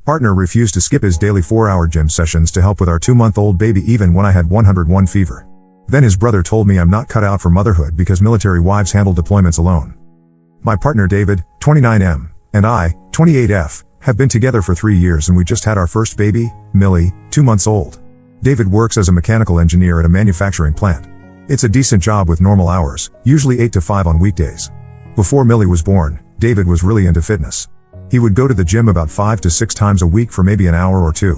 Partner refused to skip his daily 4-hour gym sessions to help with our 2-month-old baby even when I had 101 fever. Then his brother told me I'm not cut out for motherhood because military wives handle deployments alone. My partner David, 29M, and I, 28F, have been together for 3 years and we just had our first baby, Millie, 2 months old. David works as a mechanical engineer at a manufacturing plant. It's a decent job with normal hours, usually 8 to 5 on weekdays. Before Millie was born, David was really into fitness. He would go to the gym about 5 to 6 times a week for maybe an hour or 2.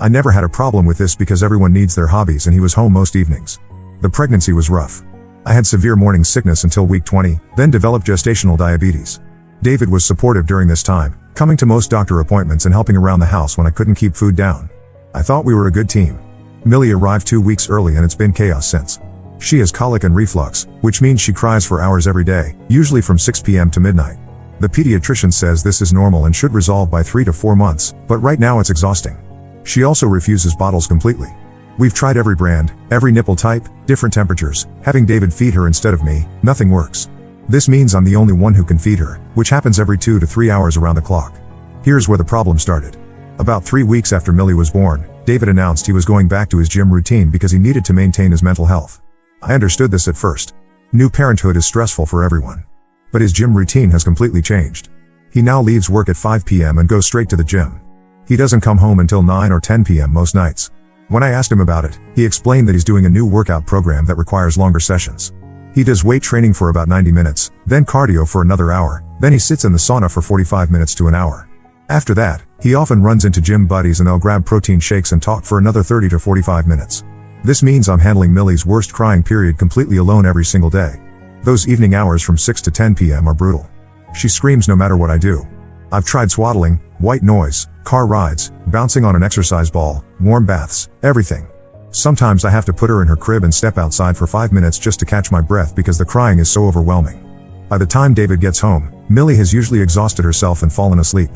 I never had a problem with this because everyone needs their hobbies and he was home most evenings. The pregnancy was rough. I had severe morning sickness until week 20, then developed gestational diabetes. David was supportive during this time, coming to most doctor appointments and helping around the house when I couldn't keep food down. I thought we were a good team. Millie arrived 2 weeks early and it's been chaos since. She has colic and reflux, which means she cries for hours every day, usually from 6 p.m. to midnight. The pediatrician says this is normal and should resolve by 3 to 4 months, but right now it's exhausting. She also refuses bottles completely. We've tried every brand, every nipple type, different temperatures, having David feed her instead of me, nothing works. This means I'm the only one who can feed her, which happens every 2 to 3 hours around the clock. Here's where the problem started. About 3 weeks after Millie was born, David announced he was going back to his gym routine because he needed to maintain his mental health. I understood this at first. New parenthood is stressful for everyone. But his gym routine has completely changed. He now leaves work at 5 p.m. and goes straight to the gym. He doesn't come home until 9 or 10 p.m. most nights. When I asked him about it, he explained that he's doing a new workout program that requires longer sessions. He does weight training for about 90 minutes, then cardio for another hour, then he sits in the sauna for 45 minutes to an hour. After that, he often runs into gym buddies and they'll grab protein shakes and talk for another 30 to 45 minutes. This means I'm handling Millie's worst crying period completely alone every single day. Those evening hours from 6 to 10 p.m. are brutal. She screams no matter what I do. I've tried swaddling, white noise, car rides, bouncing on an exercise ball, warm baths, everything. Sometimes I have to put her in her crib and step outside for 5 minutes just to catch my breath because the crying is so overwhelming. By the time David gets home, Millie has usually exhausted herself and fallen asleep.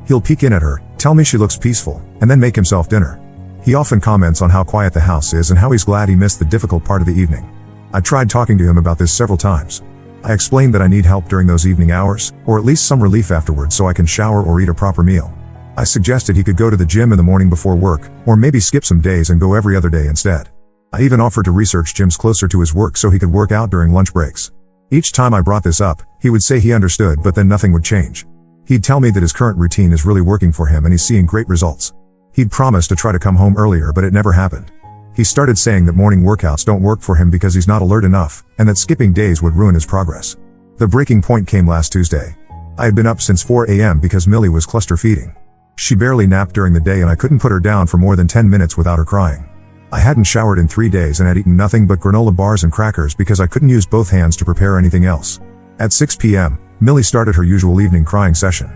He'll peek in at her, tell me she looks peaceful, and then make himself dinner. He often comments on how quiet the house is and how he's glad he missed the difficult part of the evening. I tried talking to him about this several times. I explained that I need help during those evening hours, or at least some relief afterwards so I can shower or eat a proper meal. I suggested he could go to the gym in the morning before work, or maybe skip some days and go every other day instead. I even offered to research gyms closer to his work so he could work out during lunch breaks. Each time I brought this up, he would say he understood but then nothing would change. He'd tell me that his current routine is really working for him and he's seeing great results. He'd promised to try to come home earlier but it never happened. He started saying that morning workouts don't work for him because he's not alert enough, and that skipping days would ruin his progress. The breaking point came last Tuesday. I had been up since 4 a.m. because Millie was cluster feeding. She barely napped during the day and I couldn't put her down for more than 10 minutes without her crying. I hadn't showered in 3 days and had eaten nothing but granola bars and crackers because I couldn't use both hands to prepare anything else. At 6 p.m., Millie started her usual evening crying session.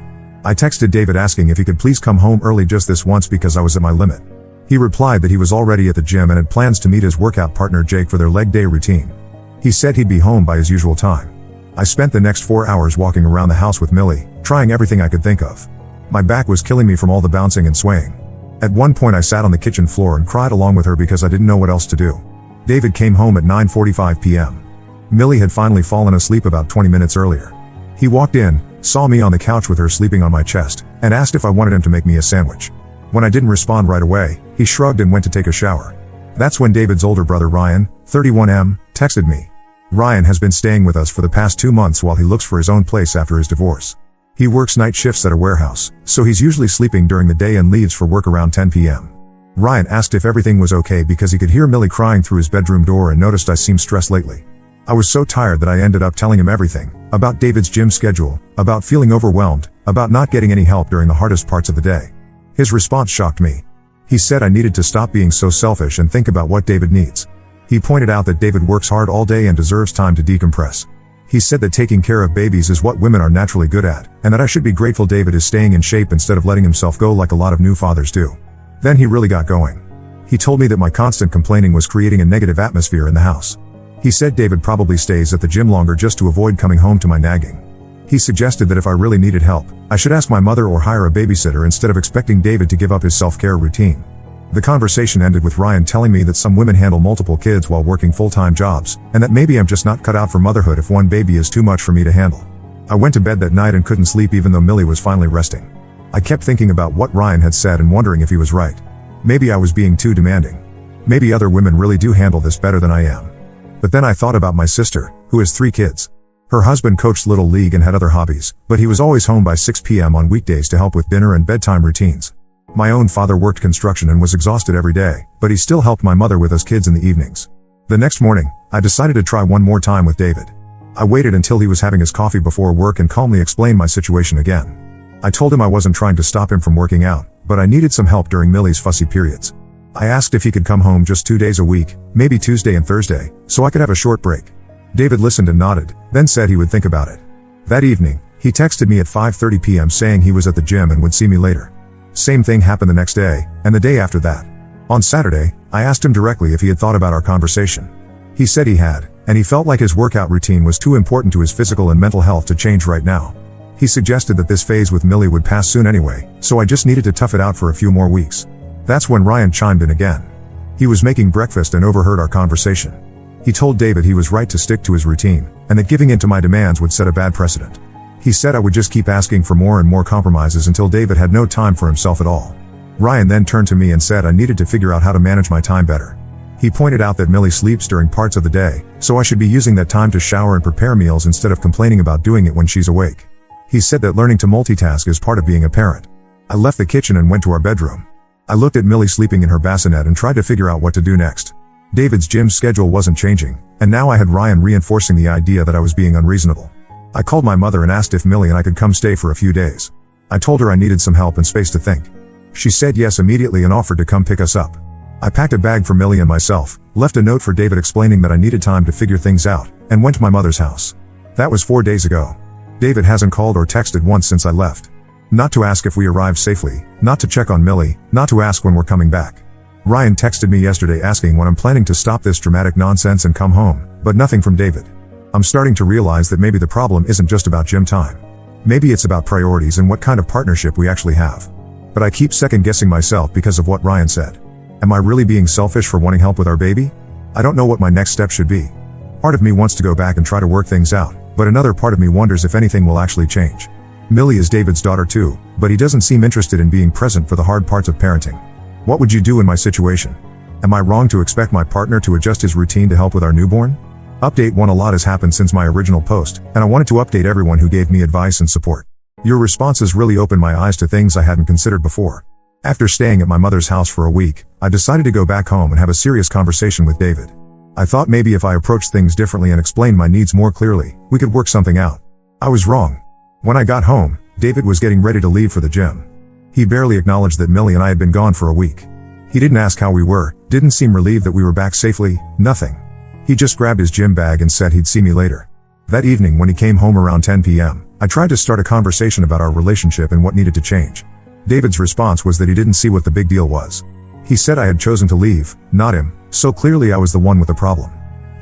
I texted David asking if he could please come home early just this once because I was at my limit. He replied that he was already at the gym and had plans to meet his workout partner Jake for their leg day routine. He said he'd be home by his usual time. I spent the next 4 hours walking around the house with Millie, trying everything I could think of. My back was killing me from all the bouncing and swaying. At one point I sat on the kitchen floor and cried along with her because I didn't know what else to do. David came home at 9:45 p.m. Millie had finally fallen asleep about 20 minutes earlier. He walked in, saw me on the couch with her sleeping on my chest, and asked if I wanted him to make me a sandwich. When I didn't respond right away, he shrugged and went to take a shower. That's when David's older brother Ryan, 31M, texted me. Ryan has been staying with us for the past 2 months while he looks for his own place after his divorce. He works night shifts at a warehouse, so he's usually sleeping during the day and leaves for work around 10 p.m. Ryan asked if everything was okay because he could hear Millie crying through his bedroom door and noticed I seemed stressed lately. I was so tired that I ended up telling him everything, about David's gym schedule, about feeling overwhelmed, about not getting any help during the hardest parts of the day. His response shocked me. He said I needed to stop being so selfish and think about what David needs. He pointed out that David works hard all day and deserves time to decompress. He said that taking care of babies is what women are naturally good at, and that I should be grateful David is staying in shape instead of letting himself go like a lot of new fathers do. Then he really got going. He told me that my constant complaining was creating a negative atmosphere in the house. He said David probably stays at the gym longer just to avoid coming home to my nagging. He suggested that if I really needed help, I should ask my mother or hire a babysitter instead of expecting David to give up his self-care routine. The conversation ended with Ryan telling me that some women handle multiple kids while working full-time jobs, and that maybe I'm just not cut out for motherhood if one baby is too much for me to handle. I went to bed that night and couldn't sleep even though Millie was finally resting. I kept thinking about what Ryan had said and wondering if he was right. Maybe I was being too demanding. Maybe other women really do handle this better than I am. But then I thought about my sister, who has 3 kids. Her husband coached Little League and had other hobbies, but he was always home by 6 p.m. on weekdays to help with dinner and bedtime routines. My own father worked construction and was exhausted every day, but he still helped my mother with us kids in the evenings. The next morning, I decided to try one more time with David. I waited until he was having his coffee before work and calmly explained my situation again. I told him I wasn't trying to stop him from working out, but I needed some help during Millie's fussy periods. I asked if he could come home just 2 days a week, maybe Tuesday and Thursday, so I could have a short break. David listened and nodded, then said he would think about it. That evening, he texted me at 5:30 p.m. saying he was at the gym and would see me later. Same thing happened the next day, and the day after that. On Saturday, I asked him directly if he had thought about our conversation. He said he had, and he felt like his workout routine was too important to his physical and mental health to change right now. He suggested that this phase with Millie would pass soon anyway, so I just needed to tough it out for a few more weeks. That's when Ryan chimed in again. He was making breakfast and overheard our conversation. He told David he was right to stick to his routine, and that giving in to my demands would set a bad precedent. He said I would just keep asking for more and more compromises until David had no time for himself at all. Ryan then turned to me and said I needed to figure out how to manage my time better. He pointed out that Millie sleeps during parts of the day, so I should be using that time to shower and prepare meals instead of complaining about doing it when she's awake. He said that learning to multitask is part of being a parent. I left the kitchen and went to our bedroom. I looked at Millie sleeping in her bassinet and tried to figure out what to do next. David's gym schedule wasn't changing, and now I had Ryan reinforcing the idea that I was being unreasonable. I called my mother and asked if Millie and I could come stay for a few days. I told her I needed some help and space to think. She said yes immediately and offered to come pick us up. I packed a bag for Millie and myself, left a note for David explaining that I needed time to figure things out, and went to my mother's house. That was 4 days ago. David hasn't called or texted once since I left. Not to ask if we arrived safely, not to check on Millie, not to ask when we're coming back. Ryan texted me yesterday asking when I'm planning to stop this dramatic nonsense and come home, but nothing from David. I'm starting to realize that maybe the problem isn't just about gym time. Maybe it's about priorities and what kind of partnership we actually have. But I keep second-guessing myself because of what Ryan said. Am I really being selfish for wanting help with our baby? I don't know what my next step should be. Part of me wants to go back and try to work things out, but another part of me wonders if anything will actually change. Millie is David's daughter too, but he doesn't seem interested in being present for the hard parts of parenting. What would you do in my situation? Am I wrong to expect my partner to adjust his routine to help with our newborn? Update 1: A lot has happened since my original post, and I wanted to update everyone who gave me advice and support. Your responses really opened my eyes to things I hadn't considered before. After staying at my mother's house for a week, I decided to go back home and have a serious conversation with David. I thought maybe if I approached things differently and explained my needs more clearly, we could work something out. I was wrong. When I got home, David was getting ready to leave for the gym. He barely acknowledged that Millie and I had been gone for a week. He didn't ask how we were, didn't seem relieved that we were back safely, nothing. He just grabbed his gym bag and said he'd see me later. That evening when he came home around 10 p.m., I tried to start a conversation about our relationship and what needed to change. David's response was that he didn't see what the big deal was. He said I had chosen to leave, not him, so clearly I was the one with the problem.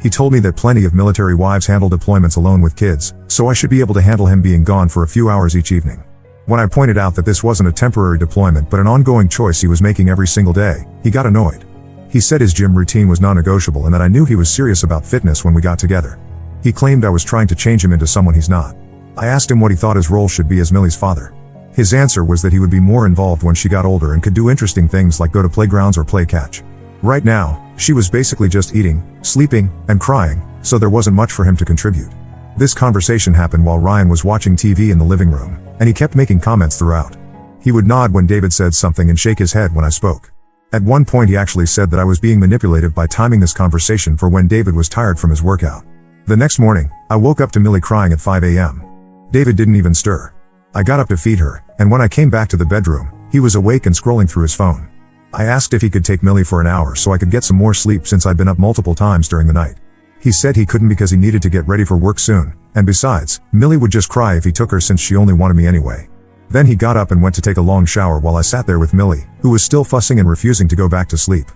He told me that plenty of military wives handle deployments alone with kids, so I should be able to handle him being gone for a few hours each evening. When I pointed out that this wasn't a temporary deployment but an ongoing choice he was making every single day, he got annoyed. He said his gym routine was non-negotiable and that I knew he was serious about fitness when we got together. He claimed I was trying to change him into someone he's not. I asked him what he thought his role should be as Millie's father. His answer was that he would be more involved when she got older and could do interesting things like go to playgrounds or play catch. Right now, she was basically just eating, sleeping, and crying, so there wasn't much for him to contribute. This conversation happened while Ryan was watching TV in the living room, and he kept making comments throughout. He would nod when David said something and shake his head when I spoke. At one point he actually said that I was being manipulative by timing this conversation for when David was tired from his workout. The next morning, I woke up to Millie crying at 5 a.m. David didn't even stir. I got up to feed her, and when I came back to the bedroom, he was awake and scrolling through his phone. I asked if he could take Millie for an hour so I could get some more sleep since I'd been up multiple times during the night. He said he couldn't because he needed to get ready for work soon, and besides, Millie would just cry if he took her since she only wanted me anyway. Then he got up and went to take a long shower while I sat there with Millie, who was still fussing and refusing to go back to sleep.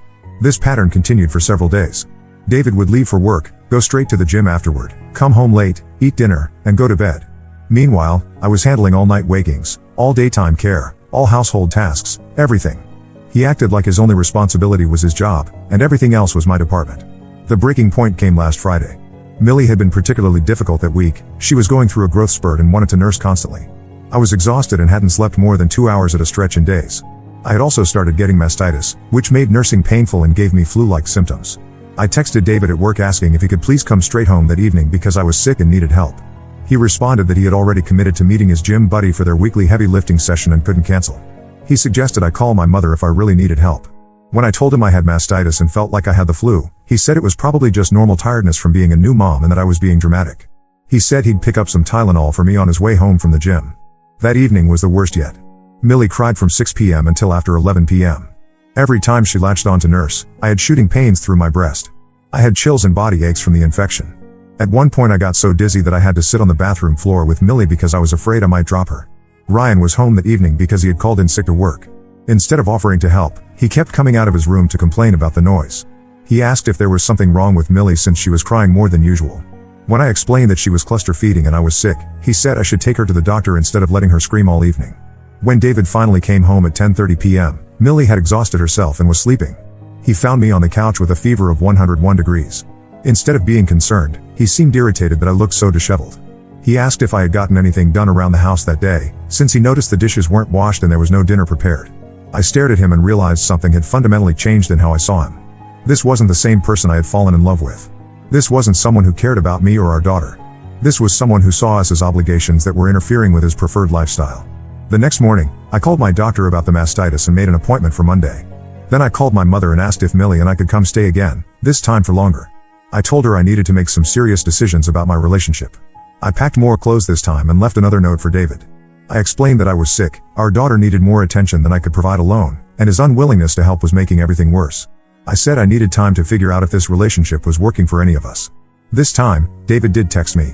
This pattern continued for several days. David would leave for work, go straight to the gym afterward, come home late, eat dinner, and go to bed. Meanwhile, I was handling all-night wakings, all daytime care, all household tasks, everything. He acted like his only responsibility was his job, and everything else was my department. The breaking point came last Friday. Millie had been particularly difficult that week. She was going through a growth spurt and wanted to nurse constantly. I was exhausted and hadn't slept more than 2 hours at a stretch in days. I had also started getting mastitis, which made nursing painful and gave me flu-like symptoms. I texted David at work asking if he could please come straight home that evening because I was sick and needed help. He responded that he had already committed to meeting his gym buddy for their weekly heavy lifting session and couldn't cancel. He suggested I call my mother if I really needed help. When I told him I had mastitis and felt like I had the flu, he said it was probably just normal tiredness from being a new mom and that I was being dramatic. He said he'd pick up some Tylenol for me on his way home from the gym. That evening was the worst yet. Millie cried from 6 p.m. until after 11 p.m. Every time she latched on to nurse, I had shooting pains through my breast. I had chills and body aches from the infection. At one point I got so dizzy that I had to sit on the bathroom floor with Millie because I was afraid I might drop her. Ryan was home that evening because he had called in sick to work. Instead of offering to help, he kept coming out of his room to complain about the noise. He asked if there was something wrong with Millie since she was crying more than usual. When I explained that she was cluster feeding and I was sick, he said I should take her to the doctor instead of letting her scream all evening. When David finally came home at 10:30 p.m., Millie had exhausted herself and was sleeping. He found me on the couch with a fever of 101 degrees. Instead of being concerned, he seemed irritated that I looked so disheveled. He asked if I had gotten anything done around the house that day, since he noticed the dishes weren't washed and there was no dinner prepared. I stared at him and realized something had fundamentally changed in how I saw him. This wasn't the same person I had fallen in love with. This wasn't someone who cared about me or our daughter. This was someone who saw us as obligations that were interfering with his preferred lifestyle. The next morning, I called my doctor about the mastitis and made an appointment for Monday. Then I called my mother and asked if Millie and I could come stay again, this time for longer. I told her I needed to make some serious decisions about my relationship. I packed more clothes this time and left another note for David. I explained that I was sick, our daughter needed more attention than I could provide alone, and his unwillingness to help was making everything worse. I said I needed time to figure out if this relationship was working for any of us. This time, David did text me.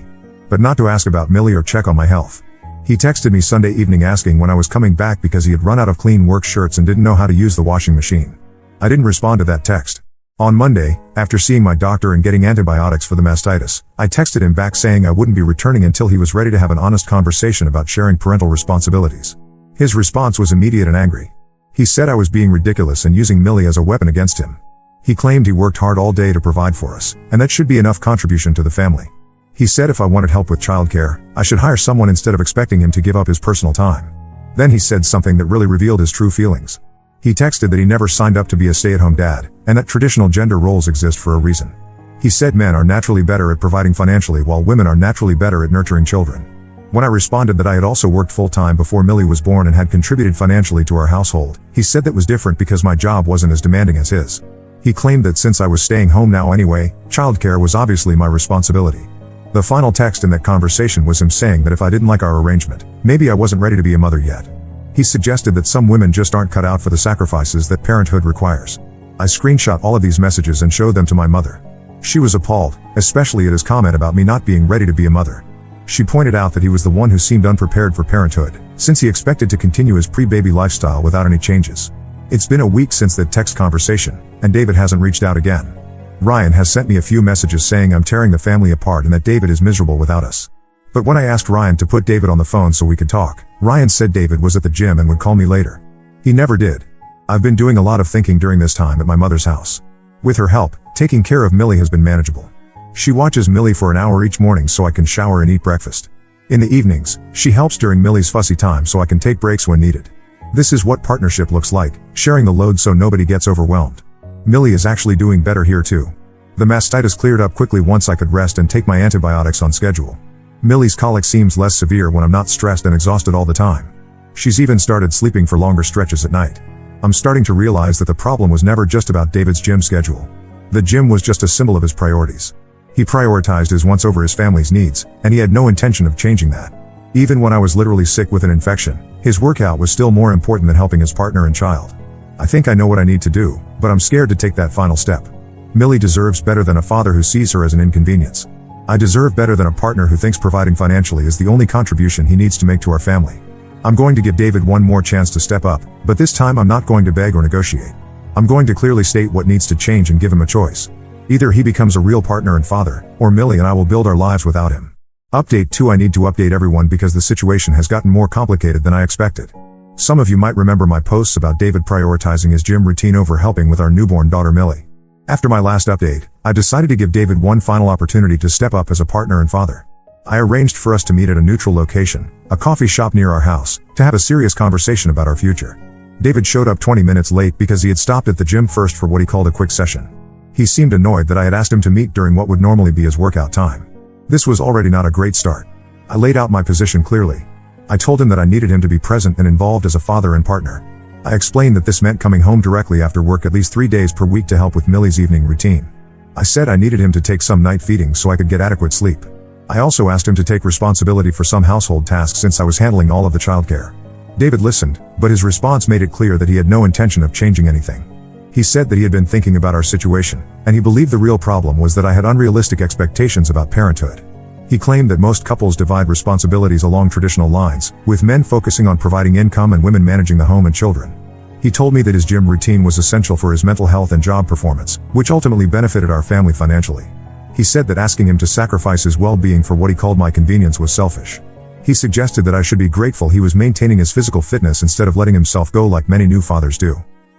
But not to ask about Millie or check on my health. He texted me Sunday evening asking when I was coming back because he had run out of clean work shirts and didn't know how to use the washing machine. I didn't respond to that text. On Monday, after seeing my doctor and getting antibiotics for the mastitis, I texted him back saying I wouldn't be returning until he was ready to have an honest conversation about sharing parental responsibilities. His response was immediate and angry. He said I was being ridiculous and using Millie as a weapon against him. He claimed he worked hard all day to provide for us, and that should be enough contribution to the family. He said if I wanted help with childcare, I should hire someone instead of expecting him to give up his personal time. Then he said something that really revealed his true feelings. He texted that he never signed up to be a stay-at-home dad, and that traditional gender roles exist for a reason. He said men are naturally better at providing financially while women are naturally better at nurturing children. When I responded that I had also worked full-time before Millie was born and had contributed financially to our household, he said that was different because my job wasn't as demanding as his. He claimed that since I was staying home now anyway, childcare was obviously my responsibility. The final text in that conversation was him saying that if I didn't like our arrangement, maybe I wasn't ready to be a mother yet. He suggested that some women just aren't cut out for the sacrifices that parenthood requires. I screenshot all of these messages and showed them to my mother. She was appalled, especially at his comment about me not being ready to be a mother. She pointed out that he was the one who seemed unprepared for parenthood, since he expected to continue his pre-baby lifestyle without any changes. It's been a week since that text conversation, and David hasn't reached out again. Ryan has sent me a few messages saying I'm tearing the family apart and that David is miserable without us. But when I asked Ryan to put David on the phone so we could talk, Ryan said David was at the gym and would call me later. He never did. I've been doing a lot of thinking during this time at my mother's house. With her help, taking care of Millie has been manageable. She watches Millie for an hour each morning so I can shower and eat breakfast. In the evenings, she helps during Millie's fussy time so I can take breaks when needed. This is what partnership looks like, sharing the load so nobody gets overwhelmed. Millie is actually doing better here too. The mastitis cleared up quickly once I could rest and take my antibiotics on schedule. Millie's colic seems less severe when I'm not stressed and exhausted all the time. She's even started sleeping for longer stretches at night. I'm starting to realize that the problem was never just about David's gym schedule. The gym was just a symbol of his priorities. He prioritized his wants over his family's needs, and he had no intention of changing that. Even when I was literally sick with an infection, his workout was still more important than helping his partner and child. I think I know what I need to do, but I'm scared to take that final step. Millie deserves better than a father who sees her as an inconvenience. I deserve better than a partner who thinks providing financially is the only contribution he needs to make to our family. I'm going to give David one more chance to step up, but this time I'm not going to beg or negotiate. I'm going to clearly state what needs to change and give him a choice. Either he becomes a real partner and father, or Millie and I will build our lives without him. Update 2: I need to update everyone because the situation has gotten more complicated than I expected. Some of you might remember my posts about David prioritizing his gym routine over helping with our newborn daughter Millie. After my last update, I decided to give David one final opportunity to step up as a partner and father. I arranged for us to meet at a neutral location, a coffee shop near our house, to have a serious conversation about our future. David showed up 20 minutes late because he had stopped at the gym first for what he called a quick session. He seemed annoyed that I had asked him to meet during what would normally be his workout time. This was already not a great start. I laid out my position clearly. I told him that I needed him to be present and involved as a father and partner. I explained that this meant coming home directly after work at least 3 days per week to help with Millie's evening routine. I said I needed him to take some night feedings so I could get adequate sleep. I also asked him to take responsibility for some household tasks since I was handling all of the childcare. David listened, but his response made it clear that he had no intention of changing anything. He said that he had been thinking about our situation, and he believed the real problem was that I had unrealistic expectations about parenthood. He claimed that most couples divide responsibilities along traditional lines, with men focusing on providing income and women managing the home and children. He told me that his gym routine was essential for his mental health and job performance, which ultimately benefited our family financially. He said that asking him to sacrifice his well-being for what he called my convenience was selfish. He suggested that I should be grateful he was maintaining his physical fitness instead of letting himself go like many new fathers do.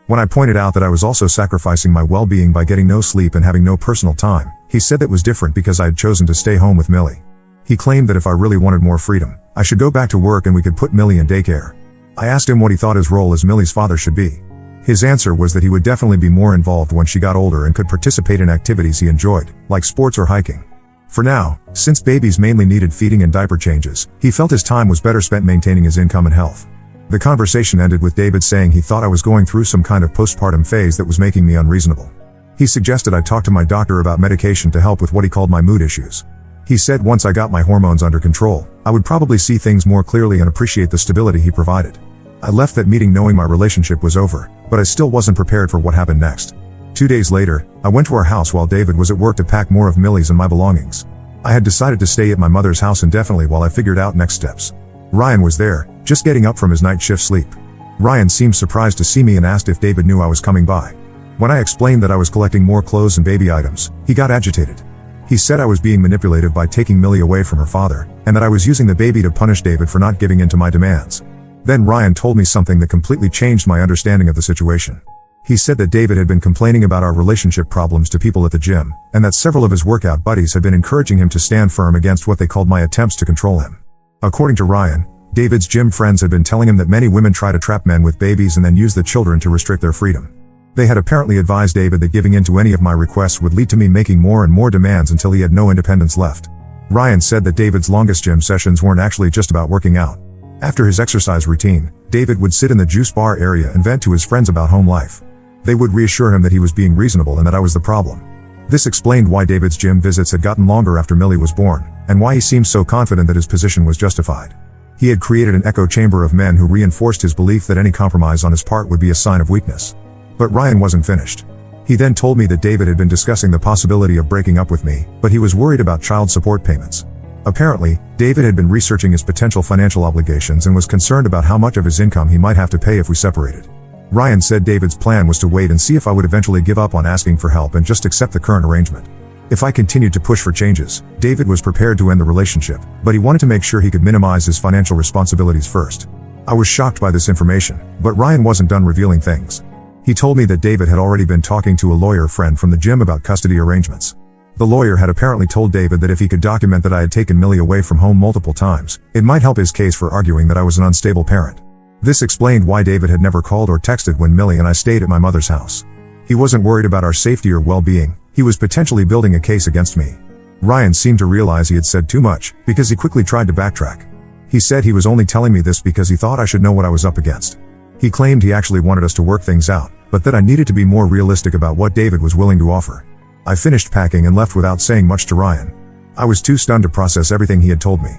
When I pointed out that I was also sacrificing my well-being by getting no sleep and having no personal time, he said that was different because I had chosen to stay home with Millie. He claimed that if I really wanted more freedom, I should go back to work and we could put Millie in daycare. I asked him what he thought his role as Millie's father should be. His answer was that he would definitely be more involved when she got older and could participate in activities he enjoyed, like sports or hiking. For now, since babies mainly needed feeding and diaper changes, he felt his time was better spent maintaining his income and health. The conversation ended with David saying he thought I was going through some kind of postpartum phase that was making me unreasonable. He suggested I talk to my doctor about medication to help with what he called my mood issues. He said once I got my hormones under control, I would probably see things more clearly and appreciate the stability he provided. I left that meeting knowing my relationship was over, but I still wasn't prepared for what happened next. 2 days later, I went to our house while David was at work to pack more of Millie's and my belongings. I had decided to stay at my mother's house indefinitely while I figured out next steps. Ryan was there, just getting up from his night shift sleep. Ryan seemed surprised to see me and asked if David knew I was coming by. When I explained that I was collecting more clothes and baby items, he got agitated. He said I was being manipulative by taking Millie away from her father, and that I was using the baby to punish David for not giving in to my demands. Then Ryan told me something that completely changed my understanding of the situation. He said that David had been complaining about our relationship problems to people at the gym, and that several of his workout buddies had been encouraging him to stand firm against what they called my attempts to control him. According to Ryan, David's gym friends had been telling him that many women try to trap men with babies and then use the children to restrict their freedom. They had apparently advised David that giving in to any of my requests would lead to me making more and more demands until he had no independence left. Ryan said that David's longest gym sessions weren't actually just about working out. After his exercise routine, David would sit in the juice bar area and vent to his friends about home life. They would reassure him that he was being reasonable and that I was the problem. This explained why David's gym visits had gotten longer after Millie was born, and why he seemed so confident that his position was justified. He had created an echo chamber of men who reinforced his belief that any compromise on his part would be a sign of weakness. But Ryan wasn't finished. He then told me that David had been discussing the possibility of breaking up with me, but he was worried about child support payments. Apparently, David had been researching his potential financial obligations and was concerned about how much of his income he might have to pay if we separated. Ryan said David's plan was to wait and see if I would eventually give up on asking for help and just accept the current arrangement. If I continued to push for changes, David was prepared to end the relationship, but he wanted to make sure he could minimize his financial responsibilities first. I was shocked by this information, but Ryan wasn't done revealing things. He told me that David had already been talking to a lawyer friend from the gym about custody arrangements. The lawyer had apparently told David that if he could document that I had taken Millie away from home multiple times, it might help his case for arguing that I was an unstable parent. This explained why David had never called or texted when Millie and I stayed at my mother's house. He wasn't worried about our safety or well-being, he was potentially building a case against me. Ryan seemed to realize he had said too much, because he quickly tried to backtrack. He said he was only telling me this because he thought I should know what I was up against. He claimed he actually wanted us to work things out, but that I needed to be more realistic about what David was willing to offer. I finished packing and left without saying much to Ryan. I was too stunned to process everything he had told me.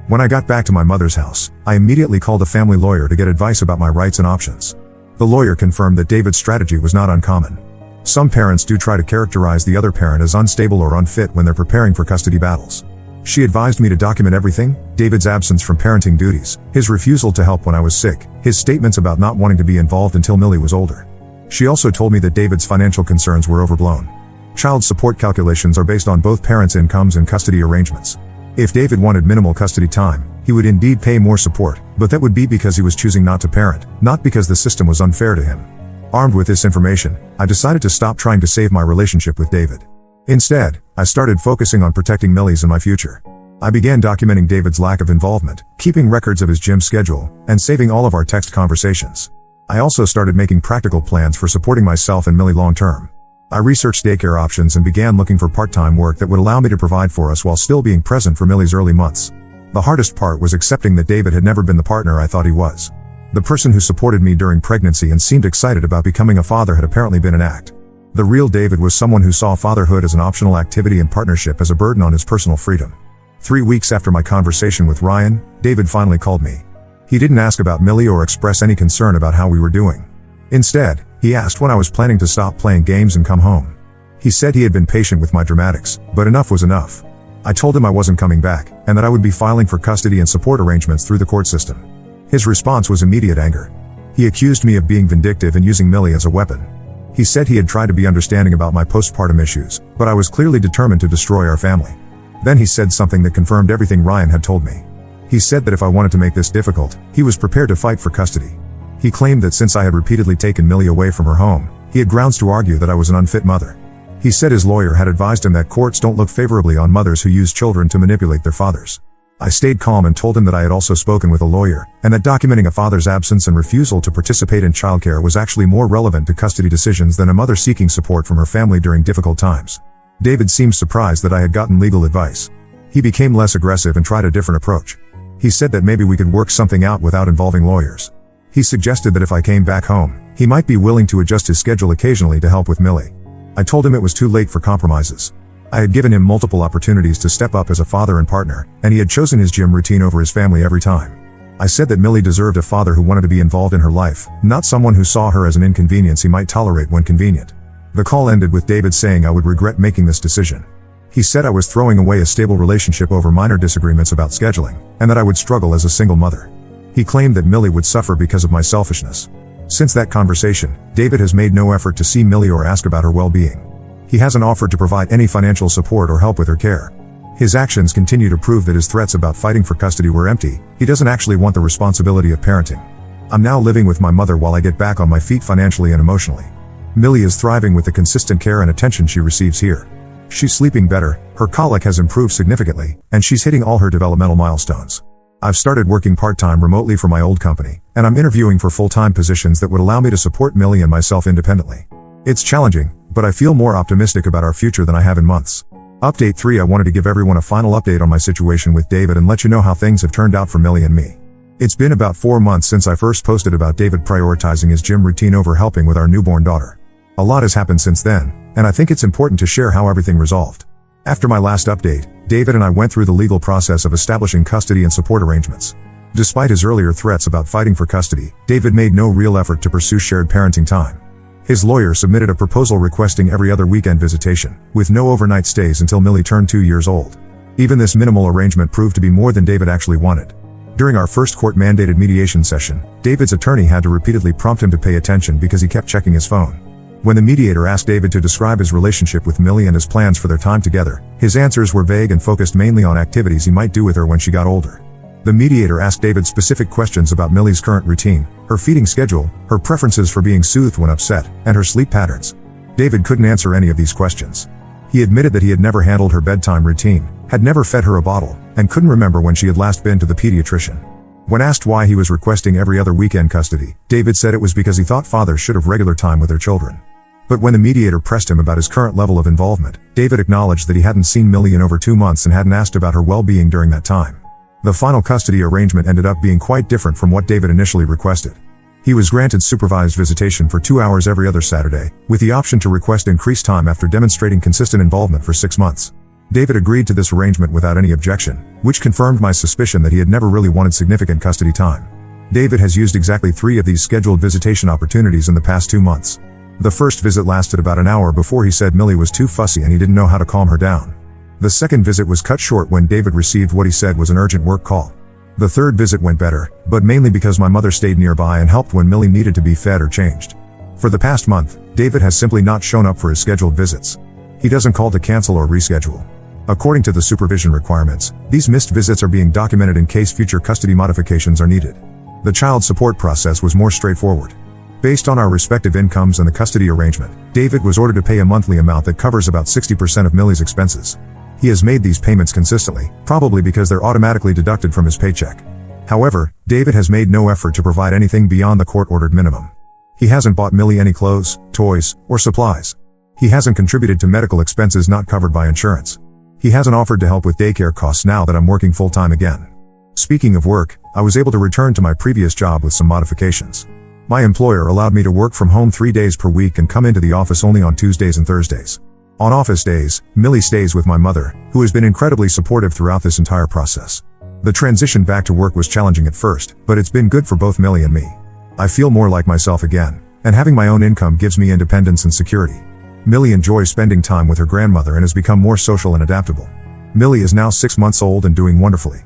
When I got back to my mother's house, I immediately called a family lawyer to get advice about my rights and options. The lawyer confirmed that David's strategy was not uncommon. Some parents do try to characterize the other parent as unstable or unfit when they're preparing for custody battles. She advised me to document everything: David's absence from parenting duties, his refusal to help when I was sick, his statements about not wanting to be involved until Millie was older. She also told me that David's financial concerns were overblown. Child support calculations are based on both parents' incomes and custody arrangements. If David wanted minimal custody time, he would indeed pay more support, but that would be because he was choosing not to parent, not because the system was unfair to him. Armed with this information, I decided to stop trying to save my relationship with David. Instead, I started focusing on protecting Millie's and my future. I began documenting David's lack of involvement, keeping records of his gym schedule, and saving all of our text conversations. I also started making practical plans for supporting myself and Millie long term. I researched daycare options and began looking for part-time work that would allow me to provide for us while still being present for Millie's early months. The hardest part was accepting that David had never been the partner I thought he was. The person who supported me during pregnancy and seemed excited about becoming a father had apparently been an act. The real David was someone who saw fatherhood as an optional activity and partnership as a burden on his personal freedom. 3 weeks after my conversation with Ryan, David finally called me. He didn't ask about Millie or express any concern about how we were doing. Instead, he asked when I was planning to stop playing games and come home. He said he had been patient with my dramatics, but enough was enough. I told him I wasn't coming back, and that I would be filing for custody and support arrangements through the court system. His response was immediate anger. He accused me of being vindictive and using Millie as a weapon. He said he had tried to be understanding about my postpartum issues, but I was clearly determined to destroy our family. Then he said something that confirmed everything Ryan had told me. He said that if I wanted to make this difficult, he was prepared to fight for custody. He claimed that since I had repeatedly taken Millie away from her home, he had grounds to argue that I was an unfit mother. He said his lawyer had advised him that courts don't look favorably on mothers who use children to manipulate their fathers. I stayed calm and told him that I had also spoken with a lawyer, and that documenting a father's absence and refusal to participate in childcare was actually more relevant to custody decisions than a mother seeking support from her family during difficult times. David seemed surprised that I had gotten legal advice. He became less aggressive and tried a different approach. He said that maybe we could work something out without involving lawyers. He suggested that if I came back home, he might be willing to adjust his schedule occasionally to help with Millie. I told him it was too late for compromises. I had given him multiple opportunities to step up as a father and partner, and he had chosen his gym routine over his family every time. I said that Millie deserved a father who wanted to be involved in her life, not someone who saw her as an inconvenience he might tolerate when convenient. The call ended with David saying I would regret making this decision. He said I was throwing away a stable relationship over minor disagreements about scheduling, and that I would struggle as a single mother. He claimed that Millie would suffer because of my selfishness. Since that conversation, David has made no effort to see Millie or ask about her well-being. He hasn't offered to provide any financial support or help with her care. His actions continue to prove that his threats about fighting for custody were empty. He doesn't actually want the responsibility of parenting. I'm now living with my mother while I get back on my feet financially and emotionally. Millie is thriving with the consistent care and attention she receives here. She's sleeping better, her colic has improved significantly, and she's hitting all her developmental milestones. I've started working part-time remotely for my old company, and I'm interviewing for full-time positions that would allow me to support Millie and myself independently. It's challenging, but I feel more optimistic about our future than I have in months. Update 3: I wanted to give everyone a final update on my situation with David and let you know how things have turned out for Millie and me. It's been about 4 months since I first posted about David prioritizing his gym routine over helping with our newborn daughter. A lot has happened since then, and I think it's important to share how everything resolved. After my last update, David and I went through the legal process of establishing custody and support arrangements. Despite his earlier threats about fighting for custody, David made no real effort to pursue shared parenting time. His lawyer submitted a proposal requesting every other weekend visitation, with no overnight stays until Millie turned 2 years old. Even this minimal arrangement proved to be more than David actually wanted. During our first court-mandated mediation session, David's attorney had to repeatedly prompt him to pay attention because he kept checking his phone. When the mediator asked David to describe his relationship with Millie and his plans for their time together, his answers were vague and focused mainly on activities he might do with her when she got older. The mediator asked David specific questions about Millie's current routine, her feeding schedule, her preferences for being soothed when upset, and her sleep patterns. David couldn't answer any of these questions. He admitted that he had never handled her bedtime routine, had never fed her a bottle, and couldn't remember when she had last been to the pediatrician. When asked why he was requesting every other weekend custody, David said it was because he thought fathers should have regular time with their children. But when the mediator pressed him about his current level of involvement, David acknowledged that he hadn't seen Millie in over 2 months and hadn't asked about her well-being during that time. The final custody arrangement ended up being quite different from what David initially requested. He was granted supervised visitation for 2 hours every other Saturday, with the option to request increased time after demonstrating consistent involvement for 6 months. David agreed to this arrangement without any objection, which confirmed my suspicion that he had never really wanted significant custody time. David has used exactly 3 of these scheduled visitation opportunities in the past 2 months. The first visit lasted about an hour before he said Millie was too fussy and he didn't know how to calm her down. The second visit was cut short when David received what he said was an urgent work call. The third visit went better, but mainly because my mother stayed nearby and helped when Millie needed to be fed or changed. For the past month, David has simply not shown up for his scheduled visits. He doesn't call to cancel or reschedule. According to the supervision requirements, these missed visits are being documented in case future custody modifications are needed. The child support process was more straightforward. Based on our respective incomes and the custody arrangement, David was ordered to pay a monthly amount that covers about 60% of Millie's expenses. He has made these payments consistently, probably because they're automatically deducted from his paycheck. However, David has made no effort to provide anything beyond the court-ordered minimum. He hasn't bought Millie any clothes, toys, or supplies. He hasn't contributed to medical expenses not covered by insurance. He hasn't offered to help with daycare costs now that I'm working full-time again. Speaking of work, I was able to return to my previous job with some modifications. My employer allowed me to work from home 3 days per week and come into the office only on Tuesdays and Thursdays. On office days, Millie stays with my mother, who has been incredibly supportive throughout this entire process. The transition back to work was challenging at first, but it's been good for both Millie and me. I feel more like myself again, and having my own income gives me independence and security. Millie enjoys spending time with her grandmother and has become more social and adaptable. Millie is now 6 months old and doing wonderfully.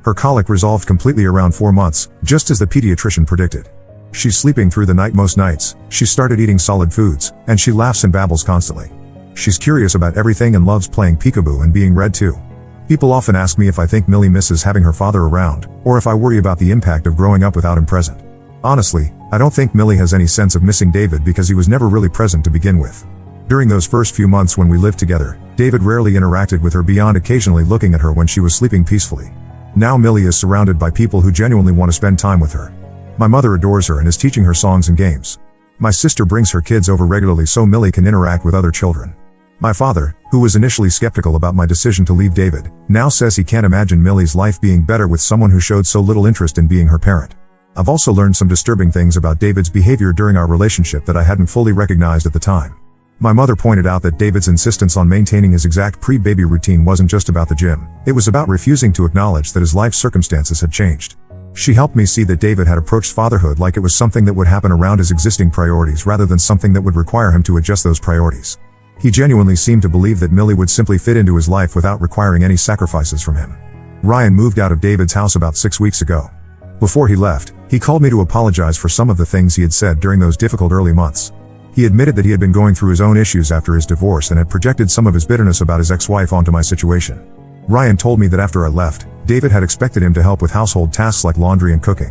Her colic resolved completely around 4 months, just as the pediatrician predicted. She's sleeping through the night most nights, she started eating solid foods, and she laughs and babbles constantly. She's curious about everything and loves playing peekaboo and being read to. People often ask me if I think Millie misses having her father around, or if I worry about the impact of growing up without him present. Honestly, I don't think Millie has any sense of missing David because he was never really present to begin with. During those first few months when we lived together, David rarely interacted with her beyond occasionally looking at her when she was sleeping peacefully. Now Millie is surrounded by people who genuinely want to spend time with her. My mother adores her and is teaching her songs and games. My sister brings her kids over regularly so Millie can interact with other children. My father, who was initially skeptical about my decision to leave David, now says he can't imagine Millie's life being better with someone who showed so little interest in being her parent. I've also learned some disturbing things about David's behavior during our relationship that I hadn't fully recognized at the time. My mother pointed out that David's insistence on maintaining his exact pre-baby routine wasn't just about the gym, it was about refusing to acknowledge that his life circumstances had changed. She helped me see that David had approached fatherhood like it was something that would happen around his existing priorities rather than something that would require him to adjust those priorities. He genuinely seemed to believe that Millie would simply fit into his life without requiring any sacrifices from him. Ryan moved out of David's house about 6 weeks ago. Before he left, he called me to apologize for some of the things he had said during those difficult early months. He admitted that he had been going through his own issues after his divorce and had projected some of his bitterness about his ex-wife onto my situation. Ryan told me that after I left, David had expected him to help with household tasks like laundry and cooking.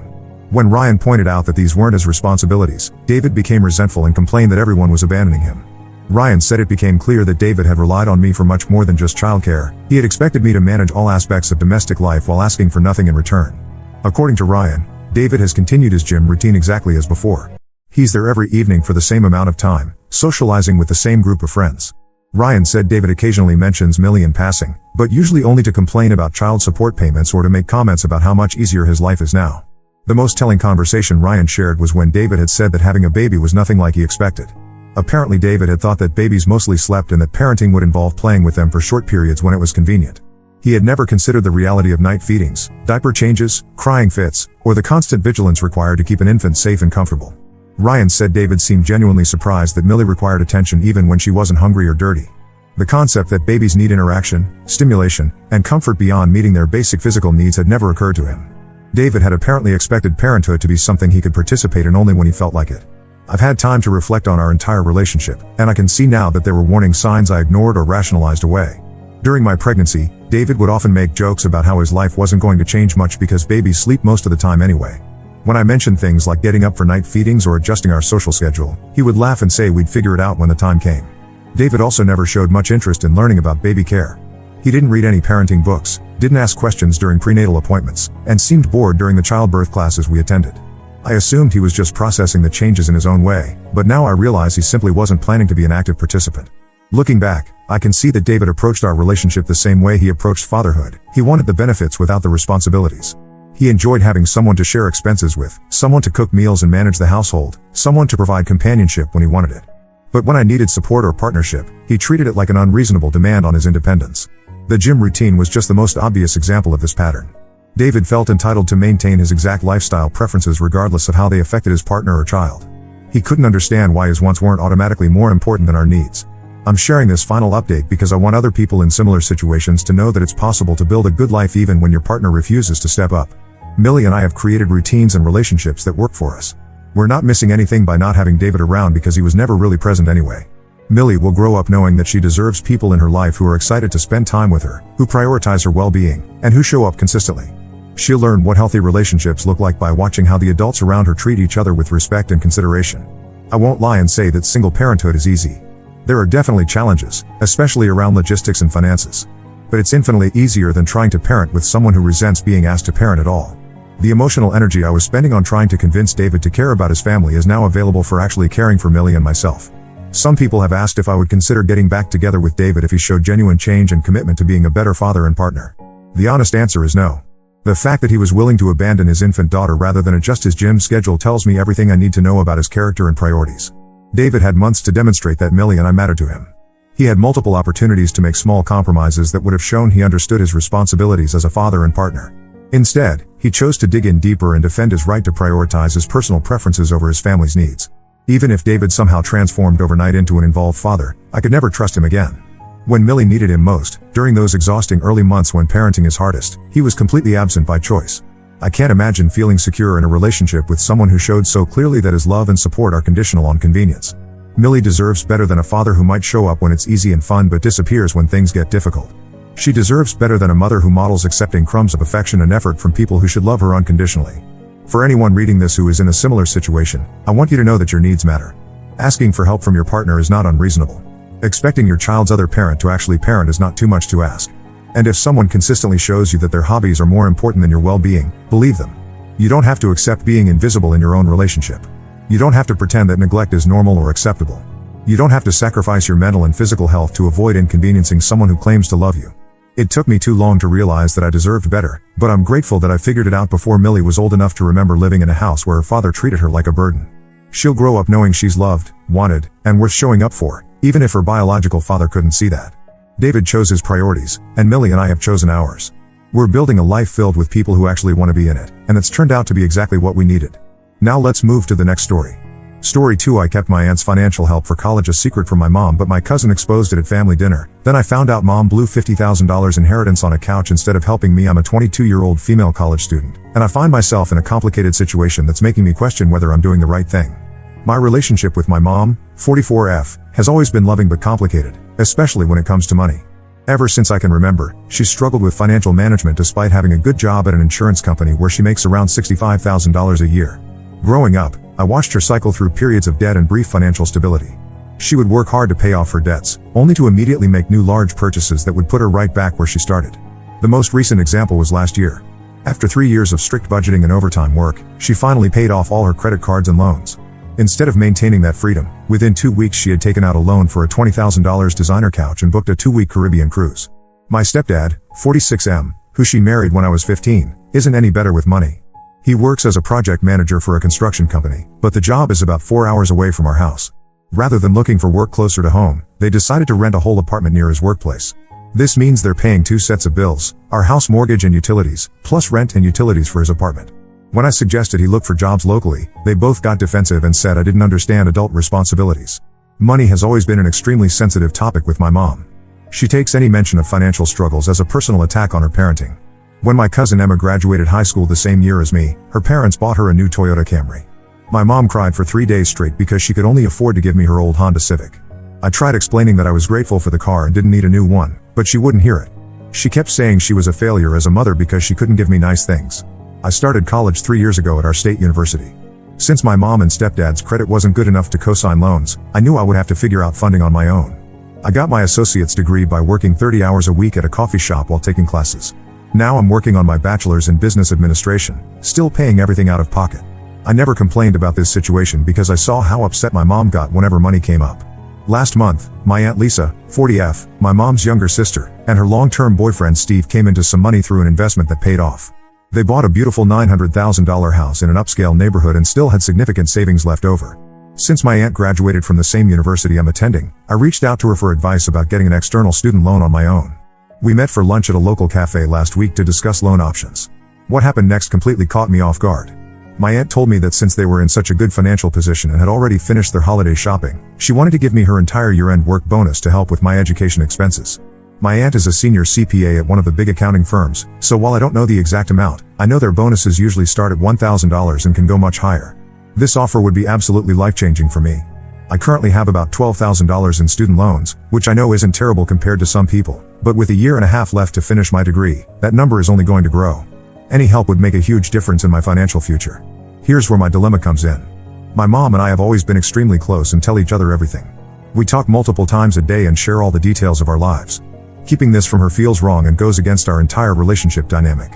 When Ryan pointed out that these weren't his responsibilities, David became resentful and complained that everyone was abandoning him. Ryan said it became clear that David had relied on me for much more than just childcare. He had expected me to manage all aspects of domestic life while asking for nothing in return. According to Ryan, David has continued his gym routine exactly as before. He's there every evening for the same amount of time, socializing with the same group of friends. Ryan said David occasionally mentions Millie in passing, but usually only to complain about child support payments or to make comments about how much easier his life is now. The most telling conversation Ryan shared was when David had said that having a baby was nothing like he expected. Apparently David had thought that babies mostly slept and that parenting would involve playing with them for short periods when it was convenient. He had never considered the reality of night feedings, diaper changes, crying fits, or the constant vigilance required to keep an infant safe and comfortable. Ryan said David seemed genuinely surprised that Millie required attention even when she wasn't hungry or dirty. The concept that babies need interaction, stimulation, and comfort beyond meeting their basic physical needs had never occurred to him. David had apparently expected parenthood to be something he could participate in only when he felt like it. I've had time to reflect on our entire relationship, and I can see now that there were warning signs I ignored or rationalized away. During my pregnancy, David would often make jokes about how his life wasn't going to change much because babies sleep most of the time anyway. When I mentioned things like getting up for night feedings or adjusting our social schedule, he would laugh and say we'd figure it out when the time came. David also never showed much interest in learning about baby care. He didn't read any parenting books, didn't ask questions during prenatal appointments, and seemed bored during the childbirth classes we attended. I assumed he was just processing the changes in his own way, but now I realize he simply wasn't planning to be an active participant. Looking back, I can see that David approached our relationship the same way he approached fatherhood. He wanted the benefits without the responsibilities. He enjoyed having someone to share expenses with, someone to cook meals and manage the household, someone to provide companionship when he wanted it. But when I needed support or partnership, he treated it like an unreasonable demand on his independence. The gym routine was just the most obvious example of this pattern. David felt entitled to maintain his exact lifestyle preferences regardless of how they affected his partner or child. He couldn't understand why his wants weren't automatically more important than our needs. I'm sharing this final update because I want other people in similar situations to know that it's possible to build a good life even when your partner refuses to step up. Millie and I have created routines and relationships that work for us. We're not missing anything by not having David around because he was never really present anyway. Millie will grow up knowing that she deserves people in her life who are excited to spend time with her, who prioritize her well-being, and who show up consistently. She'll learn what healthy relationships look like by watching how the adults around her treat each other with respect and consideration. I won't lie and say that single parenthood is easy. There are definitely challenges, especially around logistics and finances. but it's infinitely easier than trying to parent with someone who resents being asked to parent at all. The emotional energy I was spending on trying to convince David to care about his family is now available for actually caring for Millie and myself. Some people have asked if I would consider getting back together with David if he showed genuine change and commitment to being a better father and partner. The honest answer is no. The fact that he was willing to abandon his infant daughter rather than adjust his gym schedule tells me everything I need to know about his character and priorities. David had months to demonstrate that Millie and I mattered to him. He had multiple opportunities to make small compromises that would have shown he understood his responsibilities as a father and partner. Instead, he chose to dig in deeper and defend his right to prioritize his personal preferences over his family's needs. Even if David somehow transformed overnight into an involved father, I could never trust him again. When Millie needed him most, during those exhausting early months when parenting is hardest, he was completely absent by choice. I can't imagine feeling secure in a relationship with someone who showed so clearly that his love and support are conditional on convenience. Millie deserves better than a father who might show up when it's easy and fun but disappears when things get difficult. She deserves better than a mother who models accepting crumbs of affection and effort from people who should love her unconditionally. For anyone reading this who is in a similar situation, I want you to know that your needs matter. Asking for help from your partner is not unreasonable. Expecting your child's other parent to actually parent is not too much to ask. And if someone consistently shows you that their hobbies are more important than your well-being, believe them. You don't have to accept being invisible in your own relationship. You don't have to pretend that neglect is normal or acceptable. You don't have to sacrifice your mental and physical health to avoid inconveniencing someone who claims to love you. It took me too long to realize that I deserved better, but I'm grateful that I figured it out before Millie was old enough to remember living in a house where her father treated her like a burden. She'll grow up knowing she's loved, wanted, and worth showing up for, even if her biological father couldn't see that. David chose his priorities, and Millie and I have chosen ours. We're building a life filled with people who actually want to be in it, and it's turned out to be exactly what we needed. Now let's move to the next story. Story 2. I kept my aunt's financial help for college a secret from my mom, but my cousin exposed it at family dinner. Then I found out mom blew $50,000 inheritance on a couch instead of helping me. I'm a 22-year-old female college student, and I find myself in a complicated situation that's making me question whether I'm doing the right thing. My relationship with my mom, 44F, has always been loving but complicated, especially when it comes to money. Ever since I can remember, she's struggled with financial management despite having a good job at an insurance company where she makes around $65,000 a year. Growing up, I watched her cycle through periods of debt and brief financial stability. She would work hard to pay off her debts, only to immediately make new large purchases that would put her right back where she started. The most recent example was last year. After 3 years of strict budgeting and overtime work, she finally paid off all her credit cards and loans. Instead of maintaining that freedom, within 2 weeks she had taken out a loan for a $20,000 designer couch and booked a 2-week Caribbean cruise. My stepdad, 46M, who she married when I was 15, isn't any better with money. He works as a project manager for a construction company, but the job is about 4 hours away from our house. Rather than looking for work closer to home, they decided to rent a whole apartment near his workplace. This means they're paying 2 sets of bills, our house mortgage and utilities, plus rent and utilities for his apartment. When I suggested he look for jobs locally, they both got defensive and said I didn't understand adult responsibilities. Money has always been an extremely sensitive topic with my mom. She takes any mention of financial struggles as a personal attack on her parenting. When my cousin Emma graduated high school the same year as me, her parents bought her a new Toyota Camry. My mom cried for 3 days straight because she could only afford to give me her old Honda Civic. I tried explaining that I was grateful for the car and didn't need a new one, but she wouldn't hear it. She kept saying she was a failure as a mother because she couldn't give me nice things. I started college 3 years ago at our state university. Since my mom and stepdad's credit wasn't good enough to co-sign loans, I knew I would have to figure out funding on my own. I got my associate's degree by working 30 hours a week at a coffee shop while taking classes. Now I'm working on my bachelor's in business administration, still paying everything out of pocket. I never complained about this situation because I saw how upset my mom got whenever money came up. Last month, my Aunt Lisa, 40F, my mom's younger sister, and her long-term boyfriend Steve came into some money through an investment that paid off. They bought a beautiful $900,000 house in an upscale neighborhood and still had significant savings left over. Since my aunt graduated from the same university I'm attending, I reached out to her for advice about getting an external student loan on my own. We met for lunch at a local cafe last week to discuss loan options. What happened next completely caught me off guard. My aunt told me that since they were in such a good financial position and had already finished their holiday shopping, she wanted to give me her entire year-end work bonus to help with my education expenses. My aunt is a senior CPA at one of the big accounting firms, so while I don't know the exact amount, I know their bonuses usually start at $1,000 and can go much higher. This offer would be absolutely life-changing for me. I currently have about $12,000 in student loans, which I know isn't terrible compared to some people, but with a year and a half left to finish my degree, that number is only going to grow. Any help would make a huge difference in my financial future. Here's where my dilemma comes in. My mom and I have always been extremely close and tell each other everything. We talk multiple times a day and share all the details of our lives. Keeping this from her feels wrong and goes against our entire relationship dynamic.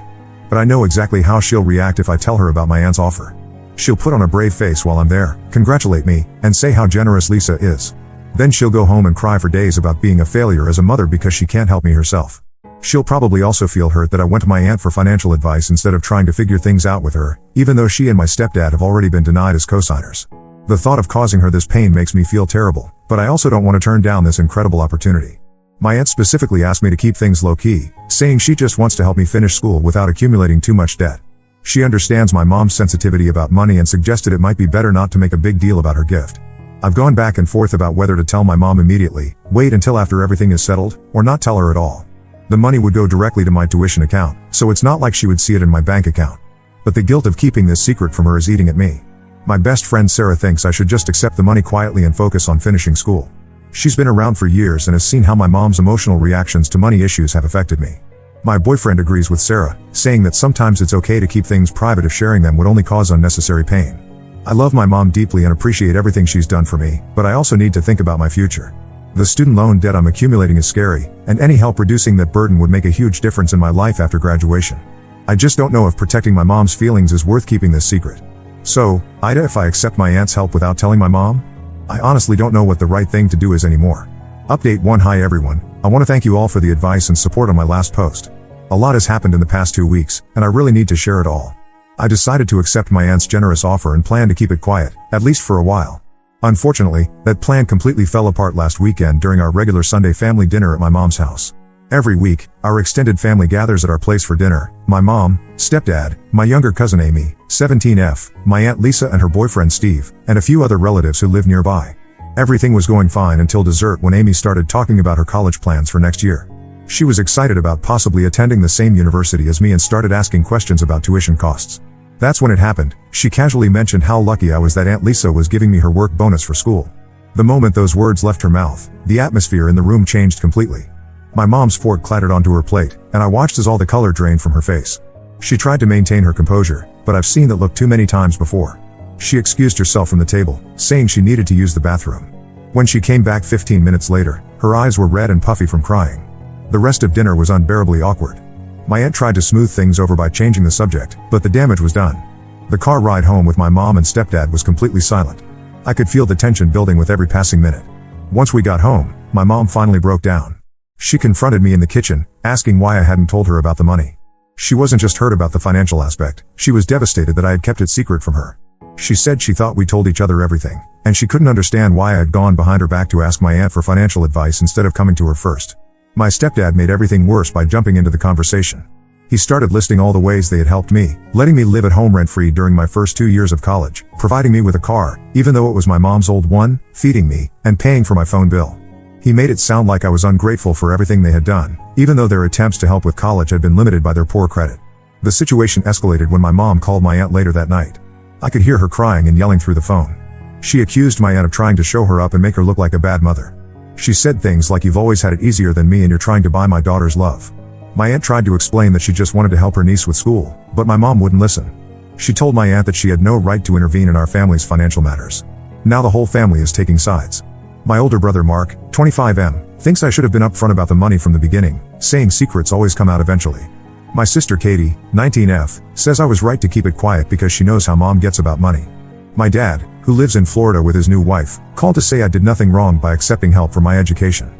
But I know exactly how she'll react if I tell her about my aunt's offer. She'll put on a brave face while I'm there, congratulate me, and say how generous Lisa is. Then she'll go home and cry for days about being a failure as a mother because she can't help me herself. She'll probably also feel hurt that I went to my aunt for financial advice instead of trying to figure things out with her, even though she and my stepdad have already been denied as co-signers. The thought of causing her this pain makes me feel terrible, but I also don't want to turn down this incredible opportunity. My aunt specifically asked me to keep things low-key, saying she just wants to help me finish school without accumulating too much debt. She understands my mom's sensitivity about money and suggested it might be better not to make a big deal about her gift. I've gone back and forth about whether to tell my mom immediately, wait until after everything is settled, or not tell her at all. The money would go directly to my tuition account, so it's not like she would see it in my bank account. But the guilt of keeping this secret from her is eating at me. My best friend Sarah thinks I should just accept the money quietly and focus on finishing school. She's been around for years and has seen how my mom's emotional reactions to money issues have affected me. My boyfriend agrees with Sarah, saying that sometimes it's okay to keep things private if sharing them would only cause unnecessary pain. I love my mom deeply and appreciate everything she's done for me, but I also need to think about my future. The student loan debt I'm accumulating is scary, and any help reducing that burden would make a huge difference in my life after graduation. I just don't know if protecting my mom's feelings is worth keeping this secret. So, Ida, if I accept my aunt's help without telling my mom? I honestly don't know what the right thing to do is anymore. Update 1. Hi everyone, I want to thank you all for the advice and support on my last post. A lot has happened in the past 2 weeks, and I really need to share it all. I decided to accept my aunt's generous offer and plan to keep it quiet, at least for a while. Unfortunately, that plan completely fell apart last weekend during our regular Sunday family dinner at my mom's house. Every week, our extended family gathers at our place for dinner: my mom, stepdad, my younger cousin Amy, 17F, my aunt Lisa and her boyfriend Steve, and a few other relatives who live nearby. Everything was going fine until dessert when Amy started talking about her college plans for next year. She was excited about possibly attending the same university as me and started asking questions about tuition costs. That's when it happened. She casually mentioned how lucky I was that Aunt Lisa was giving me her work bonus for school. The moment those words left her mouth, the atmosphere in the room changed completely. My mom's fork clattered onto her plate, and I watched as all the color drained from her face. She tried to maintain her composure, but I've seen that look too many times before. She excused herself from the table, saying she needed to use the bathroom. When she came back 15 minutes later, her eyes were red and puffy from crying. The rest of dinner was unbearably awkward. My aunt tried to smooth things over by changing the subject, but the damage was done. The car ride home with my mom and stepdad was completely silent. I could feel the tension building with every passing minute. Once we got home, my mom finally broke down. She confronted me in the kitchen, asking why I hadn't told her about the money. She wasn't just hurt about the financial aspect, she was devastated that I had kept it secret from her. She said she thought we told each other everything, and she couldn't understand why I had gone behind her back to ask my aunt for financial advice instead of coming to her first. My stepdad made everything worse by jumping into the conversation. He started listing all the ways they had helped me, letting me live at home rent-free during my first 2 years of college, providing me with a car, even though it was my mom's old one, feeding me, and paying for my phone bill. He made it sound like I was ungrateful for everything they had done, even though their attempts to help with college had been limited by their poor credit. The situation escalated when my mom called my aunt later that night. I could hear her crying and yelling through the phone. She accused my aunt of trying to show her up and make her look like a bad mother. She said things like, "You've always had it easier than me and you're trying to buy my daughter's love." My aunt tried to explain that she just wanted to help her niece with school, but my mom wouldn't listen. She told my aunt that she had no right to intervene in our family's financial matters. Now the whole family is taking sides. My older brother Mark, 25M, thinks I should have been upfront about the money from the beginning, saying secrets always come out eventually. My sister Katie, 19F, says I was right to keep it quiet because she knows how mom gets about money. My dad, who lives in Florida with his new wife, called to say I did nothing wrong by accepting help for my education.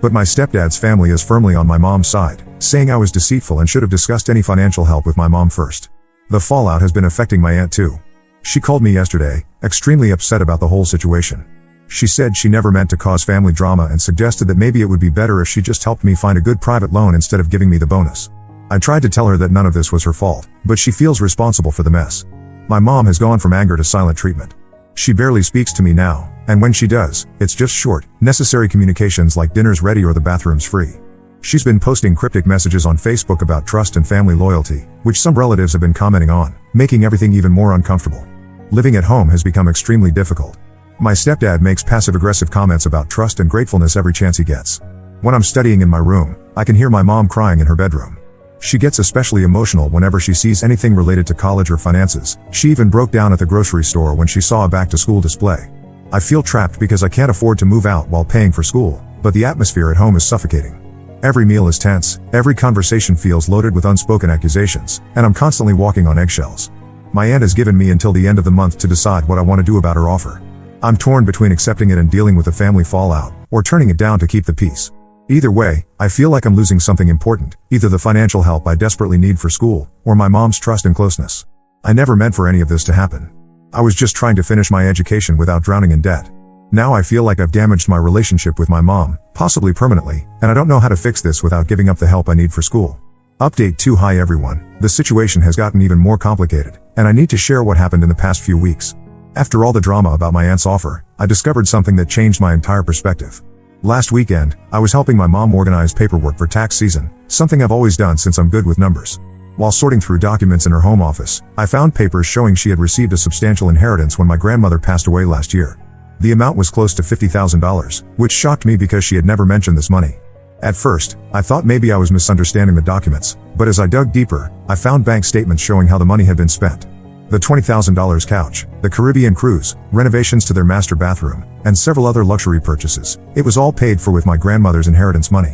But my stepdad's family is firmly on my mom's side, saying I was deceitful and should have discussed any financial help with my mom first. The fallout has been affecting my aunt too. She called me yesterday, extremely upset about the whole situation. She said she never meant to cause family drama and suggested that maybe it would be better if she just helped me find a good private loan instead of giving me the bonus. I tried to tell her that none of this was her fault, but she feels responsible for the mess. My mom has gone from anger to silent treatment. She barely speaks to me now, and when she does, it's just short, necessary communications like dinner's ready or the bathroom's free. She's been posting cryptic messages on Facebook about trust and family loyalty, which some relatives have been commenting on, making everything even more uncomfortable. Living at home has become extremely difficult. My stepdad makes passive-aggressive comments about trust and gratefulness every chance he gets. When I'm studying in my room, I can hear my mom crying in her bedroom. She gets especially emotional whenever she sees anything related to college or finances. She even broke down at the grocery store when she saw a back-to-school display. I feel trapped because I can't afford to move out while paying for school, but the atmosphere at home is suffocating. Every meal is tense, every conversation feels loaded with unspoken accusations, and I'm constantly walking on eggshells. My aunt has given me until the end of the month to decide what I want to do about her offer. I'm torn between accepting it and dealing with the family fallout, or turning it down to keep the peace. Either way, I feel like I'm losing something important, either the financial help I desperately need for school, or my mom's trust and closeness. I never meant for any of this to happen. I was just trying to finish my education without drowning in debt. Now I feel like I've damaged my relationship with my mom, possibly permanently, and I don't know how to fix this without giving up the help I need for school. Update 2. Hi everyone, the situation has gotten even more complicated, and I need to share what happened in the past few weeks. After all the drama about my aunt's offer, I discovered something that changed my entire perspective. Last weekend, I was helping my mom organize paperwork for tax season, something I've always done since I'm good with numbers. While sorting through documents in her home office, I found papers showing she had received a substantial inheritance when my grandmother passed away last year. The amount was close to $50,000, which shocked me because she had never mentioned this money. At first, I thought maybe I was misunderstanding the documents, but as I dug deeper, I found bank statements showing how the money had been spent. The $20,000 couch, the Caribbean cruise, renovations to their master bathroom, and several other luxury purchases, it was all paid for with my grandmother's inheritance money.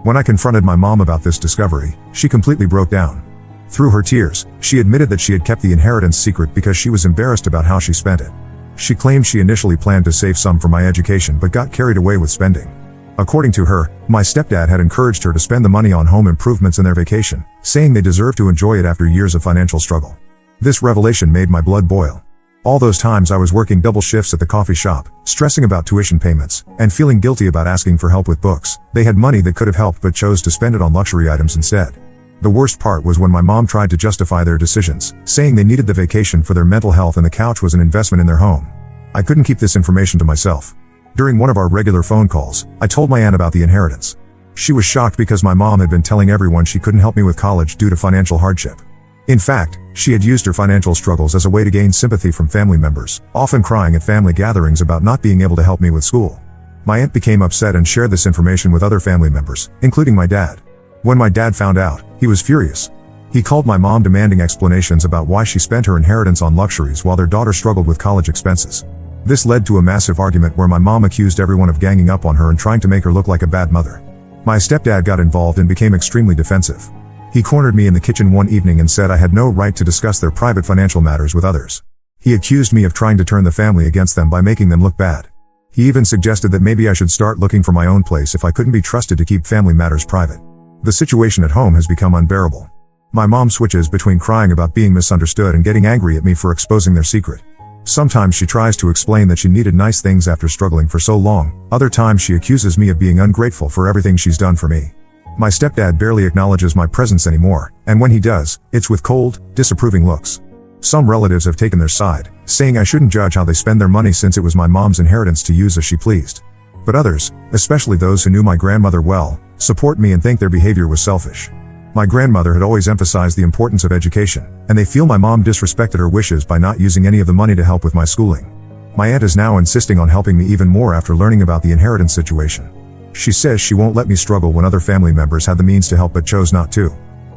When I confronted my mom about this discovery, she completely broke down. Through her tears, she admitted that she had kept the inheritance secret because she was embarrassed about how she spent it. She claimed she initially planned to save some for my education but got carried away with spending. According to her, my stepdad had encouraged her to spend the money on home improvements and their vacation, saying they deserved to enjoy it after years of financial struggle. This revelation made my blood boil. All those times I was working double shifts at the coffee shop, stressing about tuition payments, and feeling guilty about asking for help with books, they had money that could have helped but chose to spend it on luxury items instead. The worst part was when my mom tried to justify their decisions, saying they needed the vacation for their mental health and the couch was an investment in their home. I couldn't keep this information to myself. During one of our regular phone calls, I told my aunt about the inheritance. She was shocked because my mom had been telling everyone she couldn't help me with college due to financial hardship. In fact, she had used her financial struggles as a way to gain sympathy from family members, often crying at family gatherings about not being able to help me with school. My aunt became upset and shared this information with other family members, including my dad. When my dad found out, he was furious. He called my mom demanding explanations about why she spent her inheritance on luxuries while their daughter struggled with college expenses. This led to a massive argument where my mom accused everyone of ganging up on her and trying to make her look like a bad mother. My stepdad got involved and became extremely defensive. He cornered me in the kitchen one evening and said I had no right to discuss their private financial matters with others. He accused me of trying to turn the family against them by making them look bad. He even suggested that maybe I should start looking for my own place if I couldn't be trusted to keep family matters private. The situation at home has become unbearable. My mom switches between crying about being misunderstood and getting angry at me for exposing their secret. Sometimes she tries to explain that she needed nice things after struggling for so long, other times she accuses me of being ungrateful for everything she's done for me. My stepdad barely acknowledges my presence anymore, and when he does, it's with cold, disapproving looks. Some relatives have taken their side, saying I shouldn't judge how they spend their money since it was my mom's inheritance to use as she pleased. But others, especially those who knew my grandmother well, support me and think their behavior was selfish. My grandmother had always emphasized the importance of education, and they feel my mom disrespected her wishes by not using any of the money to help with my schooling. My aunt is now insisting on helping me even more after learning about the inheritance situation. She says she won't let me struggle when other family members had the means to help but chose not to.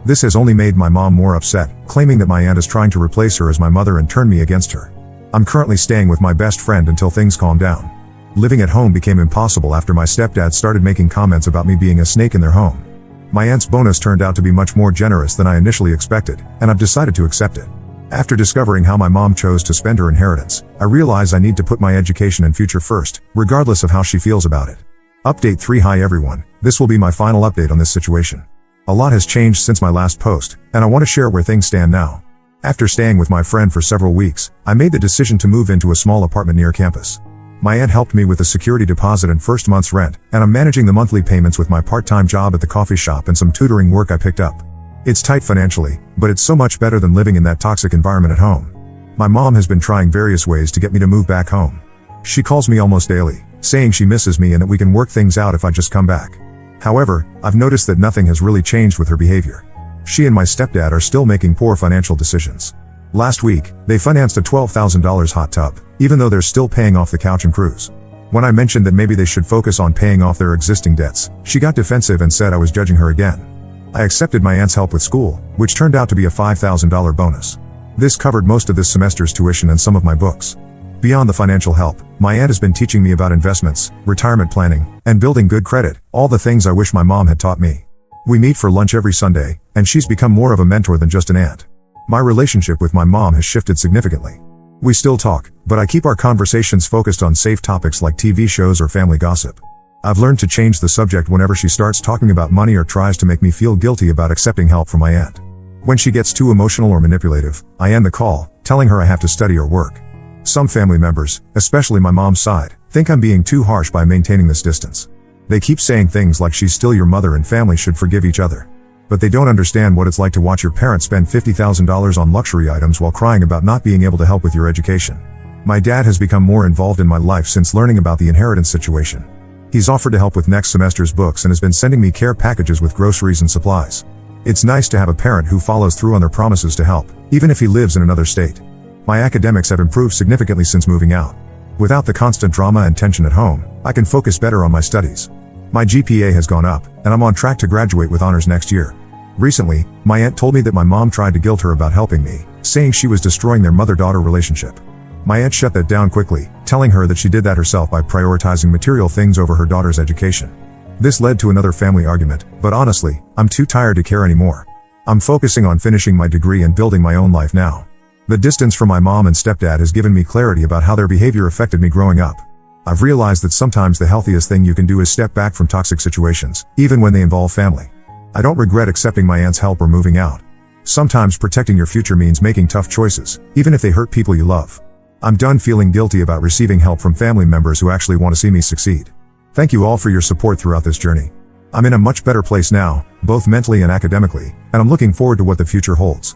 This has only made my mom more upset, claiming that my aunt is trying to replace her as my mother and turn me against her. I'm currently staying with my best friend until things calm down. Living at home became impossible after my stepdad started making comments about me being a snake in their home. My aunt's bonus turned out to be much more generous than I initially expected, and I've decided to accept it. After discovering how my mom chose to spend her inheritance, I realize I need to put my education and future first, regardless of how she feels about it. Update 3. Hi everyone, this will be my final update on this situation. A lot has changed since my last post, and I want to share where things stand now. After staying with my friend for several weeks, I made the decision to move into a small apartment near campus. My aunt helped me with the security deposit and first month's rent, and I'm managing the monthly payments with my part-time job at the coffee shop and some tutoring work I picked up. It's tight financially, but it's so much better than living in that toxic environment at home. My mom has been trying various ways to get me to move back home. She calls me almost daily, saying she misses me and that we can work things out if I just come back. However, I've noticed that nothing has really changed with her behavior. She and my stepdad are still making poor financial decisions. Last week, they financed a $12,000 hot tub, even though they're still paying off the couch and cruise. When I mentioned that maybe they should focus on paying off their existing debts, she got defensive and said I was judging her again. I accepted my aunt's help with school, which turned out to be a $5,000 bonus. This covered most of this semester's tuition and some of my books. Beyond the financial help, my aunt has been teaching me about investments, retirement planning, and building good credit, all the things I wish my mom had taught me. We meet for lunch every Sunday, and she's become more of a mentor than just an aunt. My relationship with my mom has shifted significantly. We still talk, but I keep our conversations focused on safe topics like TV shows or family gossip. I've learned to change the subject whenever she starts talking about money or tries to make me feel guilty about accepting help from my aunt. When she gets too emotional or manipulative, I end the call, telling her I have to study or work. Some family members, especially my mom's side, think I'm being too harsh by maintaining this distance. They keep saying things like she's still your mother and family should forgive each other. But they don't understand what it's like to watch your parents spend $50,000 on luxury items while crying about not being able to help with your education. My dad has become more involved in my life since learning about the inheritance situation. He's offered to help with next semester's books and has been sending me care packages with groceries and supplies. It's nice to have a parent who follows through on their promises to help, even if he lives in another state. My academics have improved significantly since moving out. Without the constant drama and tension at home, I can focus better on my studies. My GPA has gone up, and I'm on track to graduate with honors next year. Recently, my aunt told me that my mom tried to guilt her about helping me, saying she was destroying their mother-daughter relationship. My aunt shut that down quickly, telling her that she did that herself by prioritizing material things over her daughter's education. This led to another family argument, but honestly, I'm too tired to care anymore. I'm focusing on finishing my degree and building my own life now. The distance from my mom and stepdad has given me clarity about how their behavior affected me growing up. I've realized that sometimes the healthiest thing you can do is step back from toxic situations, even when they involve family. I don't regret accepting my aunt's help or moving out. Sometimes protecting your future means making tough choices, even if they hurt people you love. I'm done feeling guilty about receiving help from family members who actually want to see me succeed. Thank you all for your support throughout this journey. I'm in a much better place now, both mentally and academically, and I'm looking forward to what the future holds.